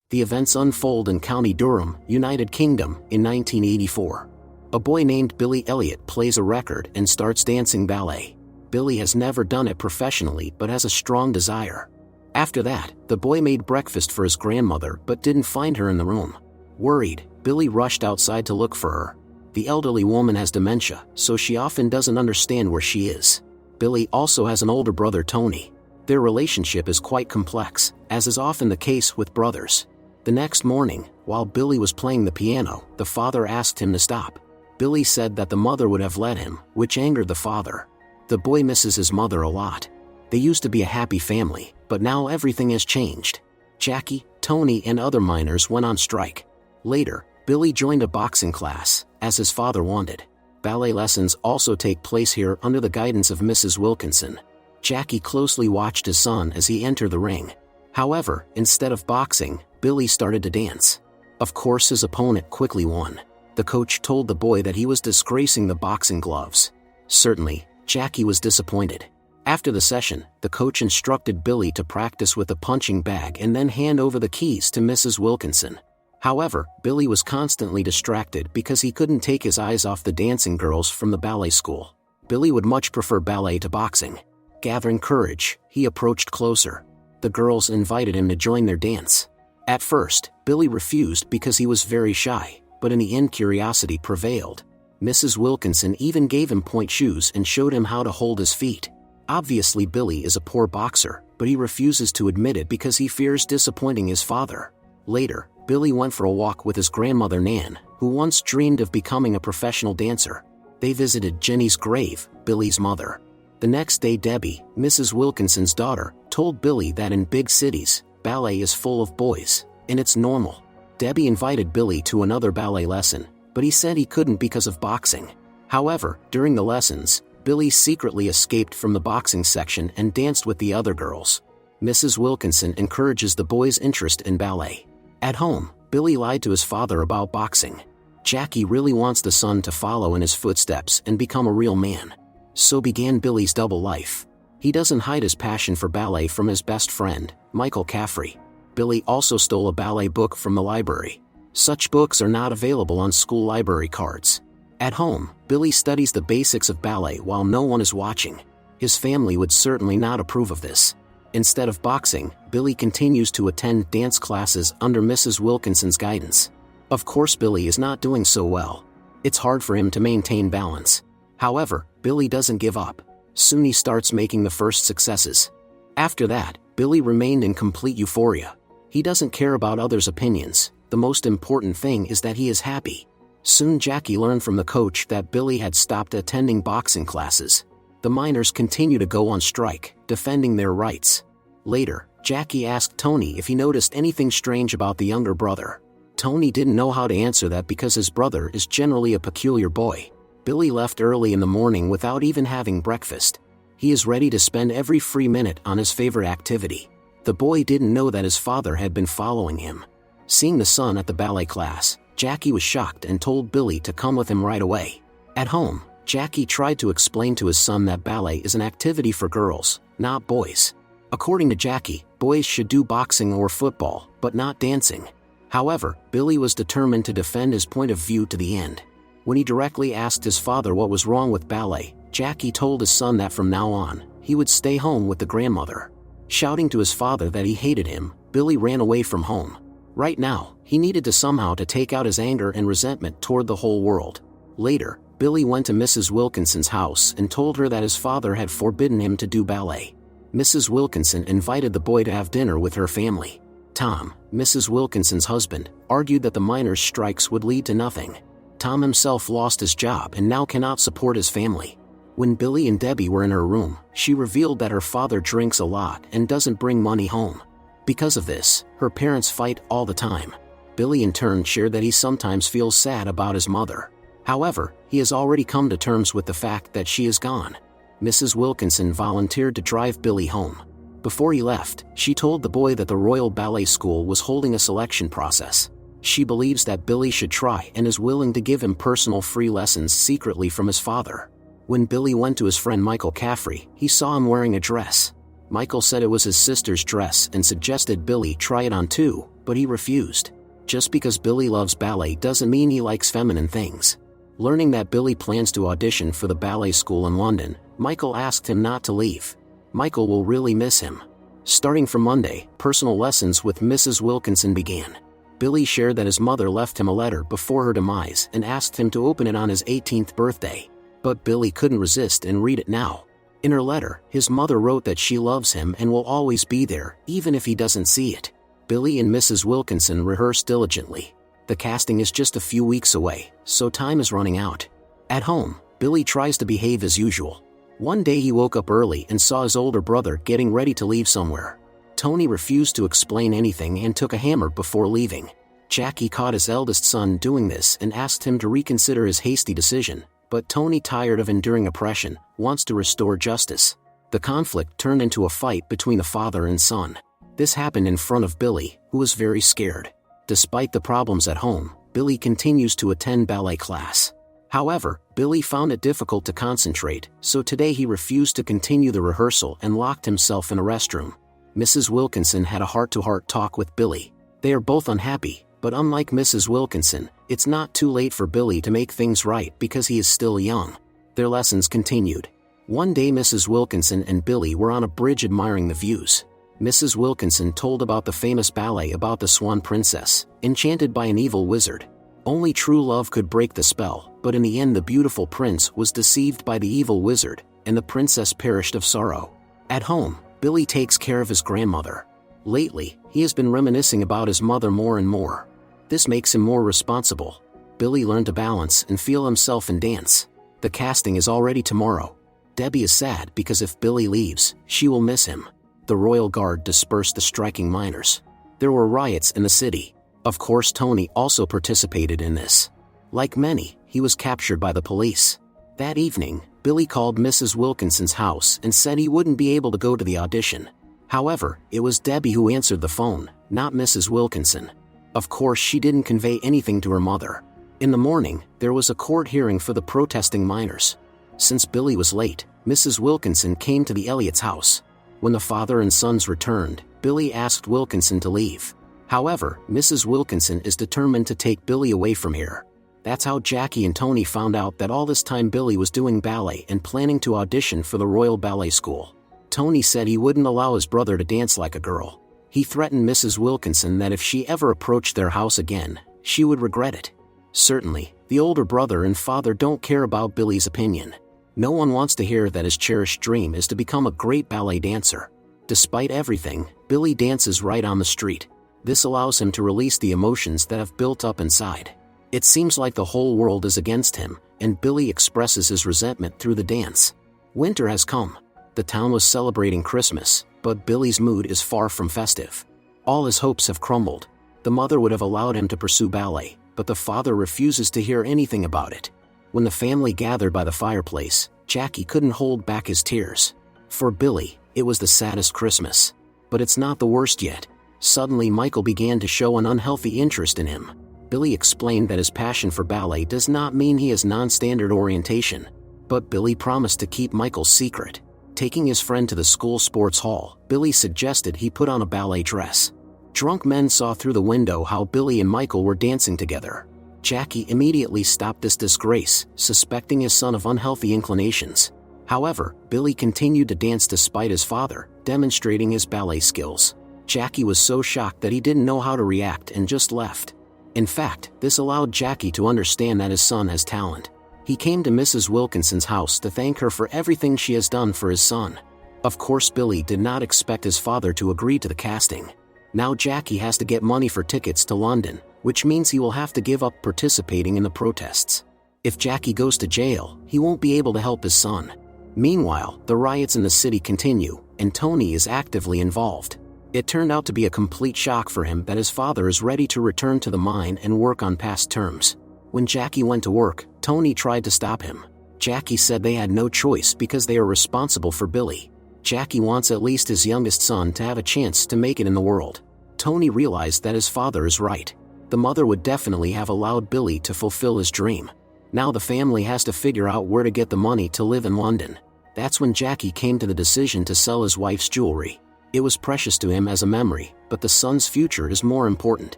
The events unfold in County Durham, United Kingdom, in 1984. A boy named Billy Elliot plays a record and starts dancing ballet. Billy has never done it professionally but has a strong desire. After that, the boy made breakfast for his grandmother but didn't find her in the room. Worried, Billy rushed outside to look for her. The elderly woman has dementia, so she often doesn't understand where she is. Billy also has an older brother, Tony. Their relationship is quite complex, as is often the case with brothers. The next morning, while Billy was playing the piano, the father asked him to stop. Billy said that the mother would have let him, which angered the father. The boy misses his mother a lot. They used to be a happy family, but now everything has changed. Jackie, Tony, and other miners went on strike. Later, Billy joined a boxing class, as his father wanted. Ballet lessons also take place here under the guidance of Mrs. Wilkinson. Jackie closely watched his son as he entered the ring. However, instead of boxing, Billy started to dance. Of course, his opponent quickly won. The coach told the boy that he was disgracing the boxing gloves. Certainly, Jackie was disappointed. After the session, the coach instructed Billy to practice with a punching bag and then hand over the keys to Mrs. Wilkinson. However, Billy was constantly distracted because he couldn't take his eyes off the dancing girls from the ballet school. Billy would much prefer ballet to boxing. Gathering courage, he approached closer. The girls invited him to join their dance. At first, Billy refused because he was very shy, but in the end curiosity prevailed. Mrs. Wilkinson even gave him point shoes and showed him how to hold his feet. Obviously, Billy is a poor boxer, but he refuses to admit it because he fears disappointing his father. Later, Billy went for a walk with his grandmother Nan, who once dreamed of becoming a professional dancer. They visited Jenny's grave, Billy's mother. The next day, Debbie, Mrs. Wilkinson's daughter, told Billy that in big cities, ballet is full of boys, and it's normal. Debbie invited Billy to another ballet lesson, but he said he couldn't because of boxing. However, during the lessons, Billy secretly escaped from the boxing section and danced with the other girls. Mrs. Wilkinson encourages the boy's interest in ballet. At home, Billy lied to his father about boxing. Jackie really wants the son to follow in his footsteps and become a real man. So began Billy's double life. He doesn't hide his passion for ballet from his best friend, Michael Caffrey. Billy also stole a ballet book from the library. Such books are not available on school library cards. At home, Billy studies the basics of ballet while no one is watching. His family would certainly not approve of this. Instead of boxing, Billy continues to attend dance classes under Mrs. Wilkinson's guidance. Of course, Billy is not doing so well. It's hard for him to maintain balance. However, Billy doesn't give up. Soon he starts making the first successes. After that, Billy remained in complete euphoria. He doesn't care about others' opinions. The most important thing is that he is happy. Soon Jackie learned from the coach that Billy had stopped attending boxing classes. The miners continue to go on strike, defending their rights. Later, Jackie asked Tony if he noticed anything strange about the younger brother. Tony didn't know how to answer that because his brother is generally a peculiar boy. Billy left early in the morning without even having breakfast. He is ready to spend every free minute on his favorite activity. The boy didn't know that his father had been following him. Seeing the son at the ballet class, Jackie was shocked and told Billy to come with him right away. At home, Jackie tried to explain to his son that ballet is an activity for girls, not boys. According to Jackie, boys should do boxing or football, but not dancing. However, Billy was determined to defend his point of view to the end. When he directly asked his father what was wrong with ballet, Jackie told his son that from now on, he would stay home with the grandmother. Shouting to his father that he hated him, Billy ran away from home. Right now, he needed to somehow to take out his anger and resentment toward the whole world. Later, Billy went to Mrs. Wilkinson's house and told her that his father had forbidden him to do ballet. Mrs. Wilkinson invited the boy to have dinner with her family. Tom, Mrs. Wilkinson's husband, argued that the miners' strikes would lead to nothing. Tom himself lost his job and now cannot support his family. When Billy and Debbie were in her room, she revealed that her father drinks a lot and doesn't bring money home. Because of this, her parents fight all the time. Billy in turn shared that he sometimes feels sad about his mother. However, he has already come to terms with the fact that she is gone. Mrs. Wilkinson volunteered to drive Billy home. Before he left, she told the boy that the Royal Ballet School was holding a selection process. She believes that Billy should try and is willing to give him personal free lessons secretly from his father. When Billy went to his friend Michael Caffrey, he saw him wearing a dress. Michael said it was his sister's dress and suggested Billy try it on too, but he refused. Just because Billy loves ballet doesn't mean he likes feminine things. Learning that Billy plans to audition for the ballet school in London, Michael asked him not to leave. Michael will really miss him. Starting from Monday, personal lessons with Mrs. Wilkinson began. Billy shared that his mother left him a letter before her demise and asked him to open it on his 18th birthday. But Billy couldn't resist and read it now. In her letter, his mother wrote that she loves him and will always be there, even if he doesn't see it. Billy and Mrs. Wilkinson rehearse diligently. The casting is just a few weeks away, so time is running out. At home, Billy tries to behave as usual. One day he woke up early and saw his older brother getting ready to leave somewhere. Tony refused to explain anything and took a hammer before leaving. Jackie caught his eldest son doing this and asked him to reconsider his hasty decision, but Tony, tired of enduring oppression, wants to restore justice. The conflict turned into a fight between the father and son. This happened in front of Billy, who was very scared. Despite the problems at home, Billy continues to attend ballet class. However, Billy found it difficult to concentrate, so today he refused to continue the rehearsal and locked himself in a restroom. Mrs. Wilkinson had a heart-to-heart talk with Billy. They are both unhappy, but unlike Mrs. Wilkinson, it's not too late for Billy to make things right because he is still young. Their lessons continued. One day Mrs. Wilkinson and Billy were on a bridge admiring the views. Mrs. Wilkinson told about the famous ballet about the Swan Princess, enchanted by an evil wizard. Only true love could break the spell, but in the end the beautiful prince was deceived by the evil wizard, and the princess perished of sorrow. At home, Billy takes care of his grandmother. Lately, he has been reminiscing about his mother more and more. This makes him more responsible. Billy learned to balance and feel himself in dance. The casting is already tomorrow. Debbie is sad because if Billy leaves, she will miss him. The royal guard dispersed the striking miners. There were riots in the city. Of course, Tony also participated in this. Like many, he was captured by the police. That evening, Billy called Mrs. Wilkinson's house and said he wouldn't be able to go to the audition. However, it was Debbie who answered the phone, not Mrs. Wilkinson. Of course, she didn't convey anything to her mother. In the morning, there was a court hearing for the protesting miners. Since Billy was late, Mrs. Wilkinson came to the Elliots' house. When the father and sons returned, Billy asked Wilkinson to leave. However, Mrs. Wilkinson is determined to take Billy away from here. That's how Jackie and Tony found out that all this time Billy was doing ballet and planning to audition for the Royal Ballet School. Tony said he wouldn't allow his brother to dance like a girl. He threatened Mrs. Wilkinson that if she ever approached their house again, she would regret it. Certainly, the older brother and father don't care about Billy's opinion. No one wants to hear that his cherished dream is to become a great ballet dancer. Despite everything, Billy dances right on the street. This allows him to release the emotions that have built up inside. It seems like the whole world is against him, and Billy expresses his resentment through the dance. Winter has come. The town was celebrating Christmas, but Billy's mood is far from festive. All his hopes have crumbled. The mother would have allowed him to pursue ballet, but the father refuses to hear anything about it. When the family gathered by the fireplace, Jackie couldn't hold back his tears. For Billy, it was the saddest Christmas. But it's not the worst yet. Suddenly Michael began to show an unhealthy interest in him. Billy explained that his passion for ballet does not mean he has non-standard orientation. But Billy promised to keep Michael's secret. Taking his friend to the school sports hall, Billy suggested he put on a ballet dress. Drunk men saw through the window how Billy and Michael were dancing together. Jackie immediately stopped this disgrace, suspecting his son of unhealthy inclinations. However, Billy continued to dance despite his father, demonstrating his ballet skills. Jackie was so shocked that he didn't know how to react and just left. In fact, this allowed Jackie to understand that his son has talent. He came to Mrs. Wilkinson's house to thank her for everything she has done for his son. Of course, Billy did not expect his father to agree to the casting. Now Jackie has to get money for tickets to London, which means he will have to give up participating in the protests. If Jackie goes to jail, he won't be able to help his son. Meanwhile, the riots in the city continue, and Tony is actively involved. It turned out to be a complete shock for him that his father is ready to return to the mine and work on past terms. When Jackie went to work, Tony tried to stop him. Jackie said they had no choice because they are responsible for Billy. Jackie wants at least his youngest son to have a chance to make it in the world. Tony realized that his father is right. The mother would definitely have allowed Billy to fulfill his dream. Now the family has to figure out where to get the money to live in London. That's when Jackie came to the decision to sell his wife's jewelry. It was precious to him as a memory, but the son's future is more important.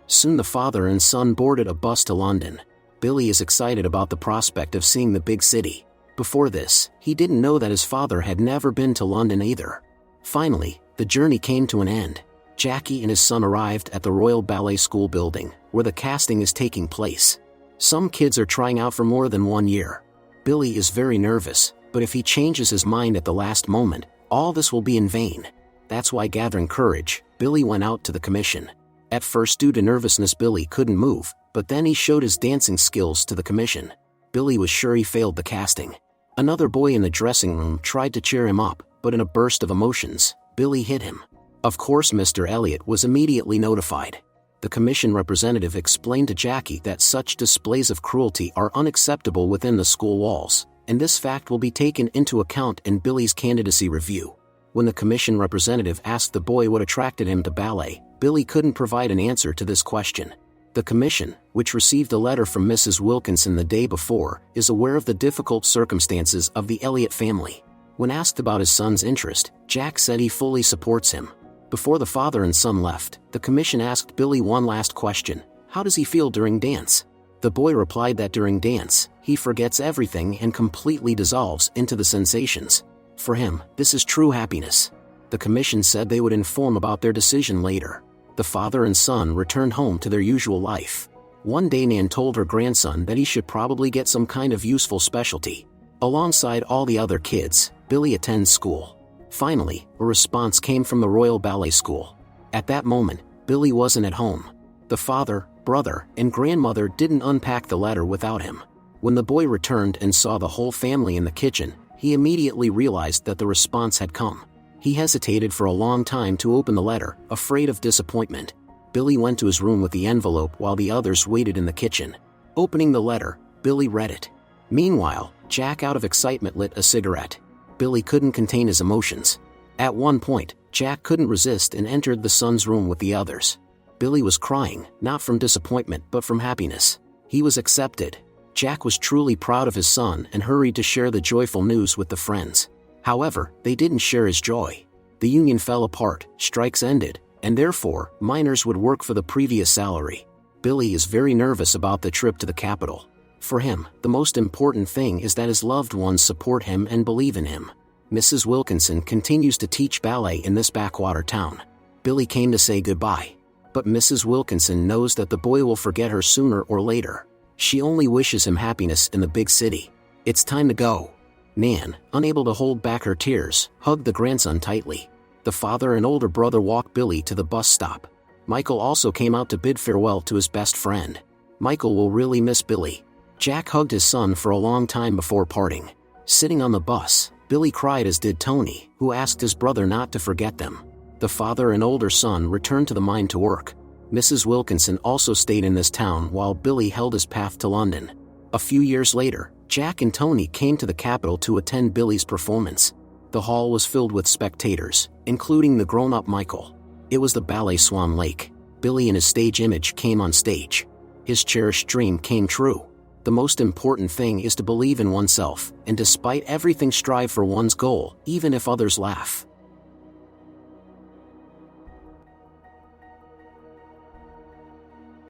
Soon the father and son boarded a bus to London. Billy is excited about the prospect of seeing the big city. Before this, he didn't know that his father had never been to London either. Finally, the journey came to an end. Jackie and his son arrived at the Royal Ballet School building, where the casting is taking place. Some kids are trying out for more than 1 year. Billy is very nervous, but if he changes his mind at the last moment, all this will be in vain. That's why, gathering courage, Billy went out to the commission. At first, due to nervousness, Billy couldn't move, but then he showed his dancing skills to the commission. Billy was sure he failed the casting. Another boy in the dressing room tried to cheer him up, but in a burst of emotions, Billy hit him. Of course, Mr. Elliot was immediately notified. The commission representative explained to Jackie that such displays of cruelty are unacceptable within the school walls, and this fact will be taken into account in Billy's candidacy review. When the commission representative asked the boy what attracted him to ballet, Billy couldn't provide an answer to this question. The commission, which received a letter from Mrs. Wilkinson the day before, is aware of the difficult circumstances of the Elliot family. When asked about his son's interest, Jack said he fully supports him. Before the father and son left, the commission asked Billy one last question: how does he feel during dance? The boy replied that during dance, he forgets everything and completely dissolves into the sensations. For him, this is true happiness. The commission said they would inform about their decision later. The father and son returned home to their usual life. One day, Nan told her grandson that he should probably get some kind of useful specialty. Alongside all the other kids, Billy attends school. Finally, a response came from the Royal Ballet School. At that moment, Billy wasn't at home. The father, brother, and grandmother didn't unpack the letter without him. When the boy returned and saw the whole family in the kitchen, he immediately realized that the response had come. He hesitated for a long time to open the letter, afraid of disappointment. Billy went to his room with the envelope while the others waited in the kitchen. Opening the letter, Billy read it. Meanwhile, Jack, out of excitement, lit a cigarette. Billy couldn't contain his emotions. At one point, Jack couldn't resist and entered the son's room with the others. Billy was crying, not from disappointment but from happiness. He was accepted. Jack was truly proud of his son and hurried to share the joyful news with the friends. However, they didn't share his joy. The union fell apart, strikes ended, and therefore, miners would work for the previous salary. Billy is very nervous about the trip to the capital. For him, the most important thing is that his loved ones support him and believe in him. Mrs. Wilkinson continues to teach ballet in this backwater town. Billy came to say goodbye. But Mrs. Wilkinson knows that the boy will forget her sooner or later. She only wishes him happiness in the big city. It's time to go. Nan, unable to hold back her tears, hugged the grandson tightly. The father and older brother walked Billy to the bus stop. Michael also came out to bid farewell to his best friend. Michael will really miss Billy. Jack hugged his son for a long time before parting. Sitting on the bus, Billy cried, as did Tony, who asked his brother not to forget them. The father and older son returned to the mine to work. Mrs. Wilkinson also stayed in this town while Billy held his path to London. A few years later, Jack and Tony came to the capital to attend Billy's performance. The hall was filled with spectators, including the grown-up Michael. It was the ballet Swan Lake. Billy and his stage image came on stage. His cherished dream came true. The most important thing is to believe in oneself, and despite everything strive for one's goal, even if others laugh.